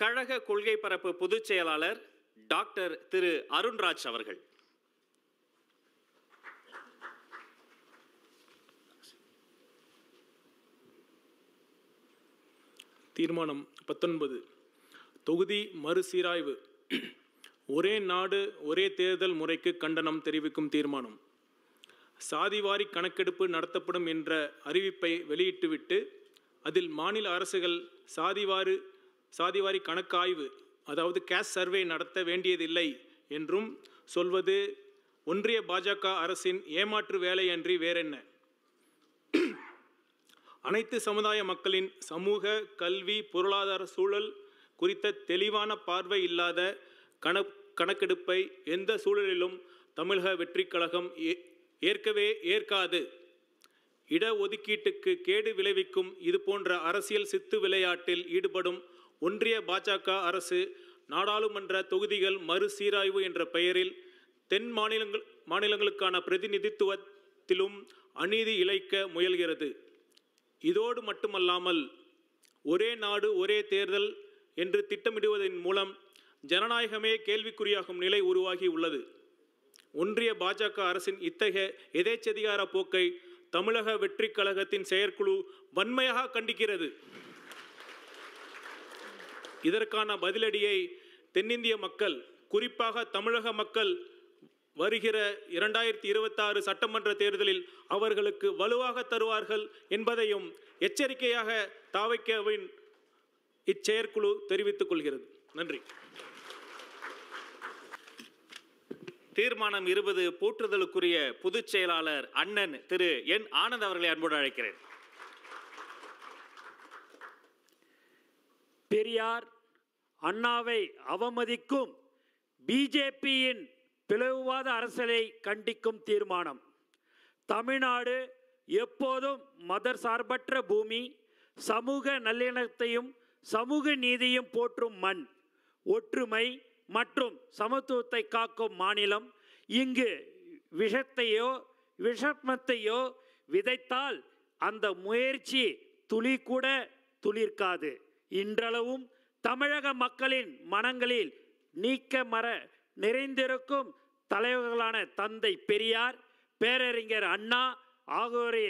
கழக கொள்கை பரப்பு பொதுச் செயலாளர் டாக்டர் திரு அருண்ராஜ் அவர்கள். தீர்மானம் 19. தொகுதி மறுசீராய்வு. ஒரே நாடு ஒரே தேர்தல் முறைக்கு கண்டனம் தெரிவிக்கும் தீர்மானம். சாதிவாரி கணக்கெடுப்பு நடத்தப்படும் என்ற அறிவிப்பை வெளியிட்டுவிட்டு அதில் மாநில அரசுகள் சாதிவாரி கணக்காய்வு அதாவது கேஸ் சர்வே நடத்த வேண்டியதில்லை என்றும் சொல்வது ஒன்றிய பாஜக அரசின் ஏமாற்று வேலையன்றி வேறென்ன? அனைத்து சமுதாய மக்களின் சமூக, கல்வி, பொருளாதார சூழல் குறித்த தெளிவான பார்வை இல்லாத கணக்கெடுப்பை எந்த சூழலிலும் தமிழக வெற்றிக் கழகம் ஏற்கவே ஏற்காது. இடஒதுக்கீட்டுக்கு கேடு விளைவிக்கும் இது போன்ற அரசியல் சித்து விளையாட்டில் ஈடுபடும் ஒன்றிய பாஜக அரசு நாடாளுமன்ற தொகுதிகள் மறுசீராய்வு என்ற பெயரில் தென் மாநிலங்களுக்கான பிரதிநிதித்துவத்திலும் அநீதி இழைக்க முயல்கிறது. இதோடு மட்டுமல்லாமல் ஒரே நாடு ஒரே தேர்தல் என்று திட்டமிடுவதன் மூலம் ஜனநாயகமே கேள்விக்குறியாகும் நிலை உருவாகி உள்ளது. ஒன்றிய பாஜக அரசின் இத்தகைய எதேச்சதிகார போக்கை தமிழக வெற்றி கழகத்தின் செயற்குழு வன்மையாக கண்டிக்கிறது. இதற்கான பதிலடியை தென்னிந்திய மக்கள், குறிப்பாக தமிழக மக்கள் வருகிற 2026 சட்டமன்ற தேர்தலில் அவர்களுக்கு வலுவாக தருவார்கள் என்பதையும் எச்சரிக்கையாக தாவைக்கவின் இச்செயற்குழு தெரிவித்துக் கொள்கிறது. நன்றி. தீர்மானம் 20 போற்றுதலுக்குரிய பொதுச் செயலாளர் அண்ணன் திரு என் ஆனந்த் அவர்களை அன்போடு அழைக்கிறேன். பெரியார் அண்ணாவை அவமதிக்கும் பிஜேபியின் பிளவுவாத அரசியலை கண்டிக்கும் தீர்மானம். தமிழ்நாடு எப்போதும் மதர் சார்பற்ற பூமி, சமூக நல்லிணக்கத்தையும் சமூக நீதியும் போற்றும் மண், ஒற்றுமை மற்றும் சமத்துவத்தை காக்கும் மாநிலம். இங்கு விஷமத்தையோ விதைத்தால் அந்த முயற்சி துளி கூட துளிர்க்காது. இன்றளவும் தமிழக மக்களின் மனங்களில் நீக்கமற நிறைந்திருக்கும் தலைவர்களான தந்தை பெரியார், பேரறிஞர் அண்ணா ஆகியோரை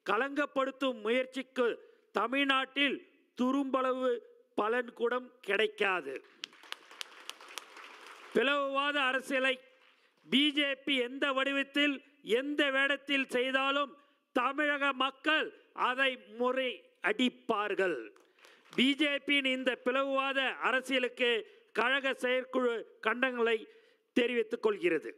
களங்கப்படுத்தும் முயற்சிக்கு தமிழ்நாட்டில் துரும்பளவு பலன் கூட கிடைக்காது. பிளவுவாத அரசியலை பிஜேபி எந்த வடிவத்தில் எந்த வேடத்தில் செய்தாலும் தமிழக மக்கள் அதை முறையடிப்பார்கள். பிஜேபியின் இந்த பிளவுவாத அரசியலுக்கு கழக செயற்குழு கண்டனங்களை தெரிவித்துக் கொள்கிறது.